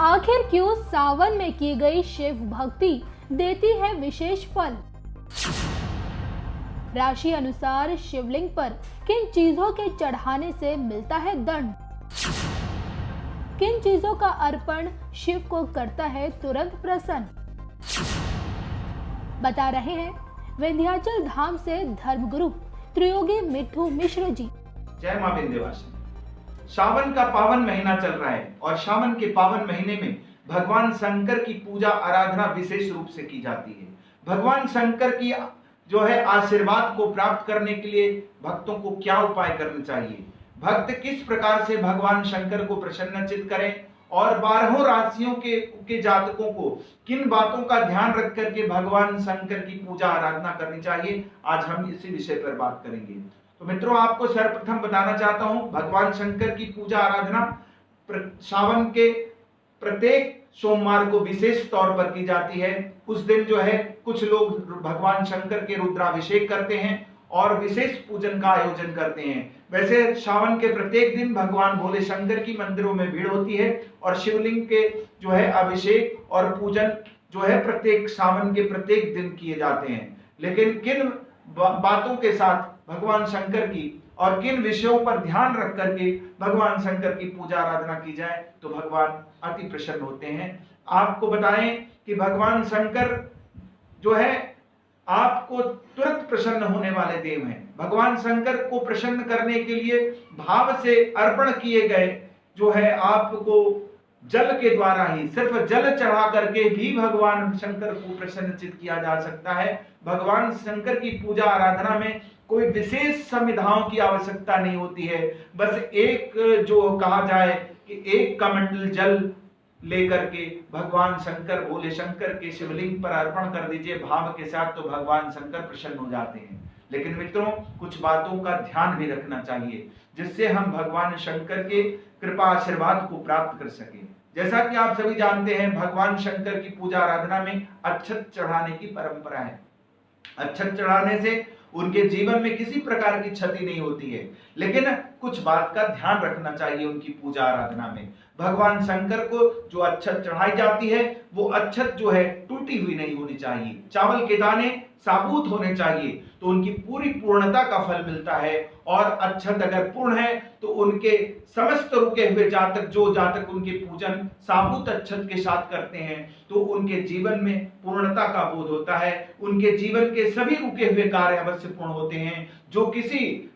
आखिर क्यों सावन में की गई शिव भक्ति देती है विशेष फल? राशि अनुसार शिवलिंग पर किन चीजों के चढ़ाने से मिलता है दंड? किन चीजों का अर्पण शिव को करता है तुरंत प्रसन्न? बता रहे हैं विंध्याचल धाम से धर्मगुरु त्रियोगी मिट्ठू मिश्र जी। जय मां विंध्यवासिनी। सावन का पावन महीना चल रहा है और सावन के पावन महीने में भगवान शंकर की पूजा आराधना विशेष रूप से की जाती है। भगवान शंकर की जो है आशीर्वाद को प्राप्त करने के लिए भक्तों को क्या उपाय करने चाहिए, भक्त किस प्रकार से भगवान शंकर को प्रसन्नचित करें और 12 राशियों के जातकों को किन बातों का ध्यान रख करके भगवान शंकर की पूजा आराधना करनी चाहिए, आज हम इसी विषय पर बात करेंगे। तो मित्रों, आपको सर्वप्रथम बताना चाहता हूं, भगवान शंकर की पूजा आराधना सावन के प्रत्येक सोमवार को विशेष तौर पर की जाती है। उस दिन जो है कुछ लोग भगवान शंकर के रुद्राभिषेक करते हैं और विशेष पूजन का आयोजन करते हैं। वैसे सावन के प्रत्येक दिन भगवान भोले शंकर की मंदिरों में भीड़ होती है और शिवलिंग के जो है अभिषेक और पूजन जो है प्रत्येक सावन के प्रत्येक दिन किए जाते हैं। लेकिन किन बातों के साथ भगवान शंकर की और किन विषयों पर ध्यान रख करके भगवान शंकर की पूजा आराधना की जाए तो भगवान अति प्रसन्न होते हैं। आपको बताएं कि भगवान शंकर जो है आपको तुरंत प्रसन्न होने वाले देव हैं। भगवान शंकर को प्रसन्न करने के लिए भाव से अर्पण किए गए जो है आपको जल के द्वारा ही, सिर्फ जल चढ़ा करके भी भगवान शंकर को प्रसन्नचित किया जा सकता है। भगवान शंकर की पूजा आराधना में कोई विशेष संविधाओं की आवश्यकता नहीं होती है। बस एक जो कहा जाए कि एक कमंडल जल लेकर के भगवान शंकर भोले शंकर के शिवलिंग पर अर्पण कर दीजिए भाव के साथ, तो भगवान शंकर प्रसन्न हो जाते हैं। लेकिन मित्रों, कुछ बातों का ध्यान भी रखना चाहिए जिससे हम भगवान शंकर के कृपा आशीर्वाद को प्राप्त कर सके। जैसा कि आप सभी जानते हैं, भगवान शंकर की पूजा आराधना में अक्षत चढ़ाने की परंपरा है। अक्षत चढ़ाने से उनके जीवन में किसी प्रकार की क्षति नहीं होती है, लेकिन कुछ बात का ध्यान रखना चाहिए उनकी पूजा आराधना में। भगवान शंकर को जो अक्षत चढ़ाई जाती है वो अक्षत जो है टूटी हुई नहीं होनी चाहिए। चावल के दाने साबुत होने चाहिए तो उनकी पूरी पूर्णता का फल मिलता है। और अक्षत अगर पूर्ण है तो उनके समस्त रुके हुए जातक, जो जातक उनके पूजन साबुत अक्षत के साथ करते हैं, तो उनके जीवन में पूर्णता का बोध होता है। उनके जीवन के सभी रुके हुए कार्य अवश्य पूर्ण होते हैं। जो किसी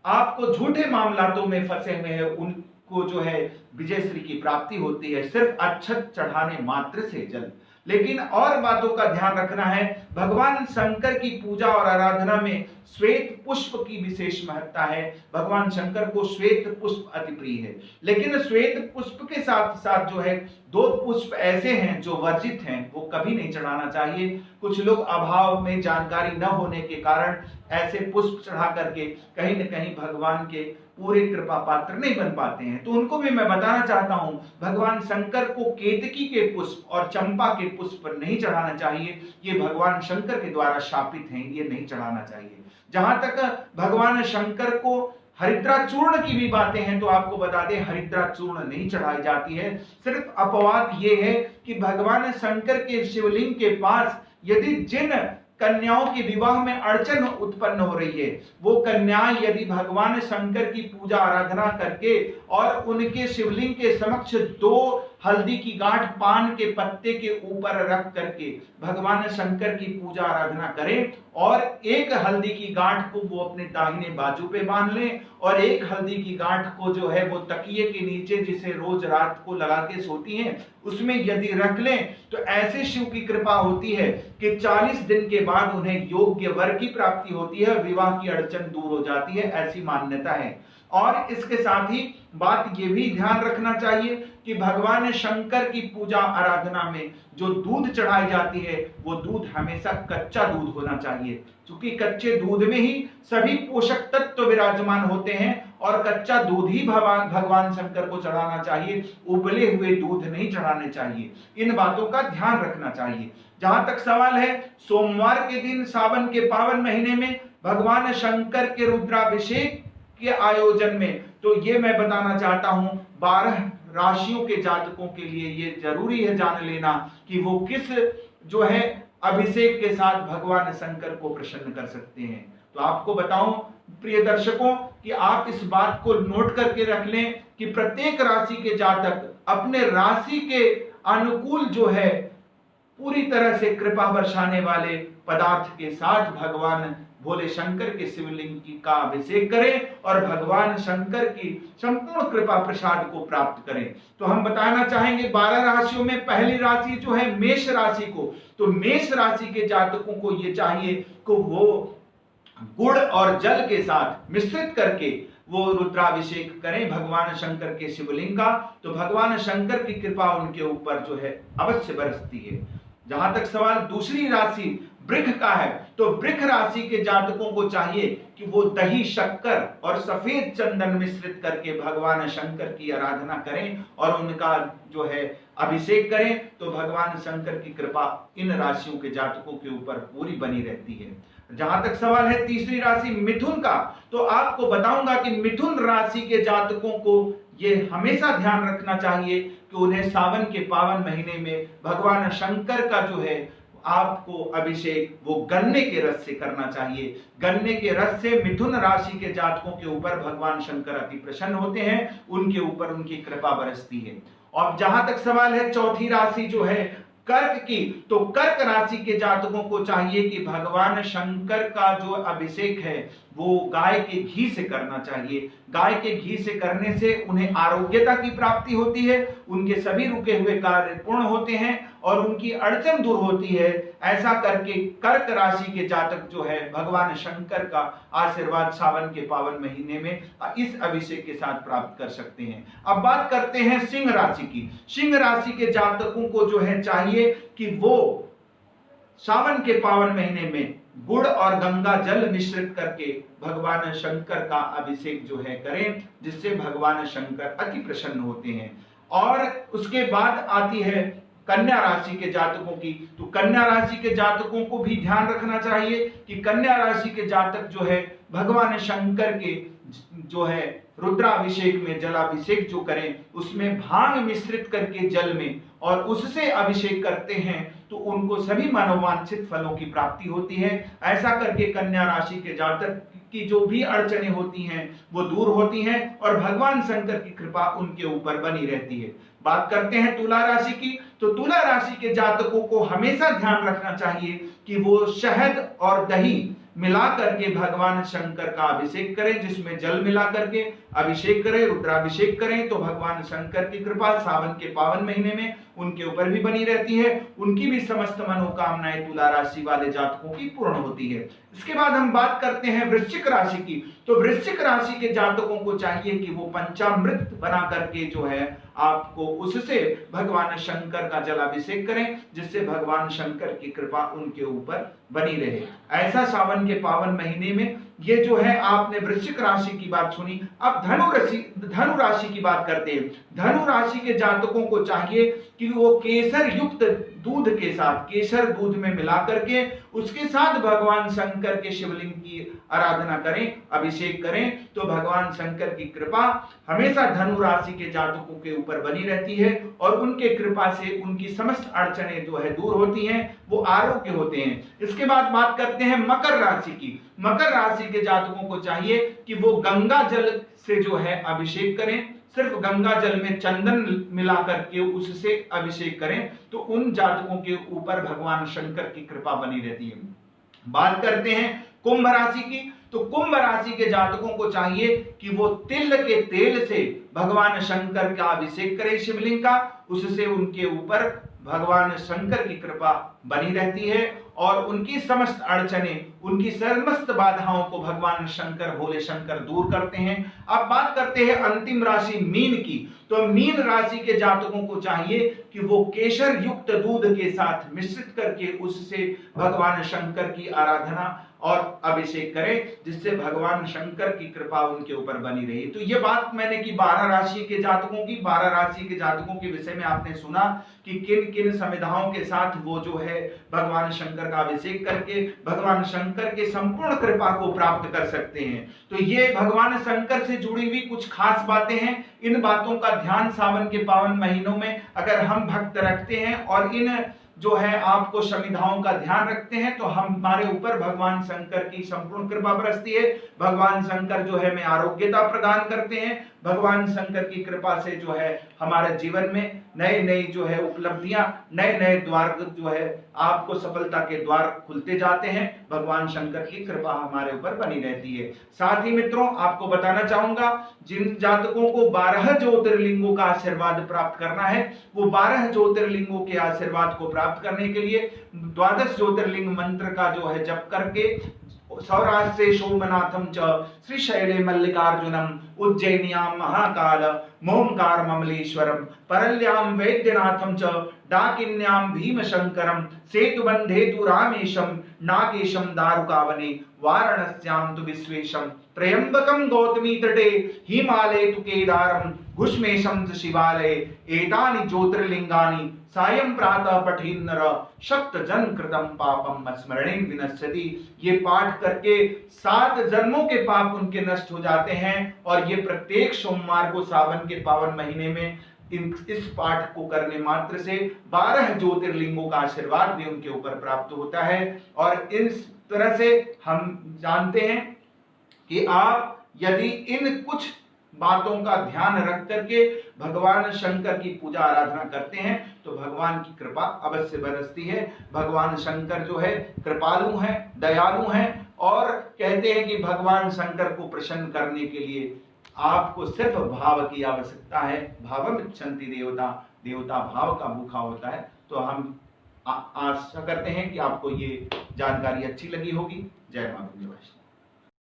आपको झूठे मामलातों में फंसे हुए हैं उनको जो है विजयश्री की प्राप्ति होती है, सिर्फ अक्षत चढ़ाने मात्र से जल। लेकिन और बातों का ध्यान रखना है। भगवान शंकर की पूजा और आराधना में श्वेत पुष्प की विशेष महत्ता है। भगवान शंकर को श्वेत पुष्प अति प्रिय है, लेकिन श्वेत पुष्प के साथ साथ जो है 2 पुष्प ऐसे हैं जो वर्जित हैं, वो कभी नहीं चढ़ाना चाहिए। कुछ लोग अभाव में जानकारी न होने के कारण ऐसे पुष्प चढ़ा करके कहीं न कहीं भगवान के पूरे कृपा पात्र नहीं बन पाते हैं। तो उनको भी मैं बताना चाहता हूं, भगवान शंकर को केतकी के पुष्प और चंपा के पुष्प नहीं चढ़ाना चाहिए। ये भगवान शंकर के द्वारा शापित हैं, ये नहीं चढ़ाना चाहिए। जहां तक भगवान शंकर को हरिद्रा चूर्ण की भी बातें हैं तो आपको बता दें, हरिद्रा चूर्ण नहीं चढ़ाई जाती है। सिर्फ अपवाद ये है कि भगवान शंकर के शिवलिंग के पास यदि जिन कन्याओं के विवाह में अड़चन उत्पन्न हो रही है, वो कन्याएं यदि भगवान शंकर की पूजा आराधना करके और उनके शिवलिंग के समक्ष 2 हल्दी की गांठ पान के पत्ते के ऊपर रख करके भगवान शंकर की पूजा आराधना करें और एक हल्दी की गांठ को वो अपने दाहिने बाजू पे बांध लें और एक हल्दी की गांठ को जो है वो तकिए के नीचे, जिसे रोज रात को लगा के सोती हैं, उसमें यदि रख लें तो ऐसे शिव की कृपा होती है कि 40 दिन के बाद उन्हें योग्य वर की प्राप्ति होती है, विवाह की अड़चन दूर हो जाती है, ऐसी मान्यता है। और इसके साथ ही बात ये भी ध्यान रखना चाहिए कि भगवान शंकर की पूजा आराधना में जो दूध चढ़ाई जाती है वो दूध हमेशा कच्चा दूध होना चाहिए, क्योंकि कच्चे दूध में ही सभी पोषक तत्व विराजमान होते हैं और कच्चा दूध ही भगवान शंकर को चढ़ाना चाहिए। उबले हुए दूध नहीं चढ़ाने चाहिए। इन बातों का ध्यान रखना चाहिए। जहां तक सवाल है सोमवार के दिन सावन के पावन महीने में भगवान शंकर के रुद्राभिषेक के आयोजन में, तो ये मैं बताना चाहता हूं 12 राशियों के जातकों के लिए ये जरूरी है जान लेना कि वो किस जो है अभिषेक के साथ भगवान शंकर को प्रसन्न कर सकते हैं। तो आपको बताऊं प्रिय दर्शकों कि आप इस बात को नोट करके रख लें कि प्रत्येक राशि के जातक अपने राशि के अनुकूल जो है पूरी तरह से कृपा बरसाने वाले पदार्थ के साथ भगवान भोले शंकर के शिवलिंग की का अभिषेक करें और भगवान शंकर की संपूर्ण कृपा प्रसाद को प्राप्त करें। तो हम बताना चाहेंगे 12 राशियों में पहली राशि जो है मेष राशि को, तो मेष राशि के जातकों को ये चाहिए कि वो गुड़ और जल के साथ मिश्रित करके वो रुद्राभिषेक करें भगवान शंकर के शिवलिंग का, तो भगवान शंकर की कृपा उनके ऊपर जो है अवश्य बरसती है। जहां तक सवाल दूसरी राशि वृष का है, तो वृष राशि के जातकों को चाहिए कि वो दही, शक्कर और सफेद चंदन मिश्रित करके भगवान शंकर की आराधना करें और उनका जो है अभिषेक करें, तो भगवान शंकर की कृपा इन राशियों के जातकों के ऊपर पूरी बनी रहती है। जहां तक सवाल है तीसरी राशि मिथुन का, तो आपको बताऊंगा कि मिथुन राशि के जातकों को ये हमेशा ध्यान रखना चाहिए कि उन्हें सावन के पावन महीने में भगवान शंकर का जो है आपको अभिषेक वो गन्ने के रस से करना चाहिए। गन्ने के रस से मिथुन राशि के जातकों के ऊपर भगवान शंकर अति प्रसन्न होते हैं, उनके ऊपर उनकी कृपा बरसती है। और जहां तक सवाल है चौथी राशि जो है कर्क की, तो कर्क राशि के जातकों को चाहिए कि भगवान शंकर का जो अभिषेक है वो गाय के घी से करना चाहिए। गाय के घी से करने से उन्हें आरोग्यता की प्राप्ति होती है, उनके सभी रुके हुए कार्य पूर्ण होते हैं और उनकी अड़चन दूर होती है। ऐसा करके कर्क राशि के जातक जो है भगवान शंकर का आशीर्वाद सावन के पावन महीने में इस अभिषेक के साथ प्राप्त कर सकते हैं। अब बात करते हैं सिंह राशि की। सिंह राशि के जातकों को जो है चाहिए कि वो सावन के पावन महीने में गुड़ और गंगा जल मिश्रित करके भगवान शंकर का अभिषेक जो है करें, जिससे भगवान शंकर अति प्रसन्न होते हैं। और उसके बाद आती है कन्या राशि के जातकों की, तो कन्या राशि के जातकों को भी ध्यान रखना चाहिए कि कन्या राशि के जातक जो है भगवान शंकर के जो है रुद्राभिषेक में जलाभिषेक जो करें उसमें भांग मिश्रित करके जल में और उससे अभिषेक करते हैं तो उनको सभी मनोवांछित फलों की प्राप्ति होती है। ऐसा करके कन्या राशि के जातक की जो भी अड़चनें होती हैं वो दूर होती हैं और भगवान शंकर की कृपा उनके ऊपर बनी रहती है। बात करते हैं तुला राशि की, तो तुला राशि के जातकों को हमेशा ध्यान रखना चाहिए कि वो शहद और दही मिला करके भगवान शंकर का अभिषेक करें, जिसमें जल मिला करके अभिषेक करें, रुद्राभिषेक करें, तो भगवान शंकर की कृपा सावन के पावन महीने में उनके ऊपर भी बनी रहती है। उनकी भी समस्त मनोकामनाएं तुला राशि वाले जातकों की पूर्ण होती है। इसके बाद हम बात करते हैं वृश्चिक राशि की, तो वृश्चिक राशि के जातकों को चाहिए कि वो पंचामृत बना करके जो है आपको उससे भगवान शंकर का जलाभिषेक करें, जिससे भगवान शंकर की कृपा उनके ऊपर बनी रहे। ऐसा सावन के पावन महीने में ये जो है आपने वृश्चिक राशि की बात सुनी। अब धनु राशि की बात करते हैं। धनु राशि के जातकों को चाहिए कि वो केसर युक्त दूध के साथ, केसर दूध में मिला करके उसके साथ भगवान शंकर के शिवलिंग की आराधना करें, अभिषेक करें, तो भगवान शंकर की कृपा हमेशा धनु राशि के जातकों के ऊपर बनी रहती है और उनके कृपा से उनकी समस्त अड़चनें जो है दूर होती हैं, वो आरोग्य होते हैं। इसके बाद बात करते हैं मकर राशि की। मकर राशि के जातकों को चाहिए कि वो गंगा जल से जो है अभिषेक करें, सिर्फ गंगा जल में चंदन मिला करके उससे अभिषेक करें, तो उन जातकों के ऊपर भगवान शंकर की कृपा बनी रहती है। बात करते हैं कुंभ राशि की, तो कुंभ राशि के जातकों को चाहिए कि वो तिल के तेल से भगवान शंकर का अभिषेक करें शिवलिंग का, उससे उनके ऊपर भगवान शंकर की कृपा बनी रहती है और उनकी समस्त अड़चनें, उनकी समस्त बाधाओं को भगवान शंकर, भोले शंकर दूर करते हैं। अब बात करते हैं अंतिम राशि मीन की, तो मीन राशि के जातकों को चाहिए कि वो केसर युक्त दूध के साथ मिश्रित करके उससे भगवान शंकर की आराधना और अभिषेक करें, जिससे भगवान शंकर की कृपा उनके ऊपर बनी रही। तो ये बात मैंने की 12 राशि के जातकों की। 12 राशि के जातकों के विषय में आपने सुना कि किन किन संविधाओं के साथ वो जो है भगवान शंकर का अभिषेक करके भगवान शंकर के संपूर्ण कृपा को प्राप्त कर सकते हैं। तो ये भगवान शंकर से जुड़ी हुई कुछ खास बातें हैं। इन बातों का ध्यान सावन के पावन महीनों में अगर हम भक्त रखते हैं और इन जो है आपको संविधाओं का ध्यान रखते हैं तो हमारे ऊपर भगवान शंकर की संपूर्ण कृपा बरसती है। भगवान शंकर जो है हमें आरोग्यता प्रदान करते हैं। भगवान शंकर की कृपा से जो है हमारे जीवन में नए नए जो है उपलब्धियां, नए नए द्वार जो है आपको सफलता के द्वार खुलते जाते हैं। भगवान शंकर की कृपा हमारे ऊपर बनी रहती है। साथ ही मित्रों, आपको बताना चाहूंगा, जिन जातकों को 12 ज्योतिर्लिंगों का आशीर्वाद प्राप्त करना है, वो 12 ज्योतिर्लिंगों के आशीर्वाद को प्राप्त करने के लिए 12 ज्योतिर्लिंग मंत्र का जो है जप करके सौराष्ट्रे सोमनाथम च श्रीशैले मल्लिकार्जुनम उज्जैन्याम महाकाल मोमकार ममलेश्वरम परल्याम वैद्यनाथम च डाकिन्याम भीमशंकरम सेतुबंधे तु रामेशम नागेशम दारुकावने वाराणस्याम तु विश्वेशम त्र्यंबकम गौतमी तटे हिमालये तु केदारम घुष्मेशम च शिवालये एतानि ज्योतिर्लिंगानि सायं प्रातः पठेन् नर सप्त जन्म कृतम पापम स्मरणेन विनश्यति। ये पाठ करके 7 जन्मों के पाप उनके नष्ट हो जाते हैं। और ये प्रत्येक सोमवार को सावन के पावन महीने में इस पाठ को करने मात्र से 12 ज्योतिर्लिंगों का आशीर्वाद भी उनके ऊपर प्राप्त होता है। और इस तरह से हम जानते हैं कि आप यदि इन कुछ बातों का ध्यान रख करके भगवान शंकर की पूजा आराधना करते हैं तो भगवान की कृपा अवश्य बरसती है। भगवान शंकर जो है कृपालु हैं, दयालु हैं और कहते हैं कि भगवान शंकर को प्रसन्न करने के लिए आपको सिर्फ भाव की आवश्यकता है। भावमिच्छन्ति देवता, देवता भाव का भूखा होता है। तो हम आशा करते हैं कि आपको ये जानकारी अच्छी लगी होगी। जय माता दी।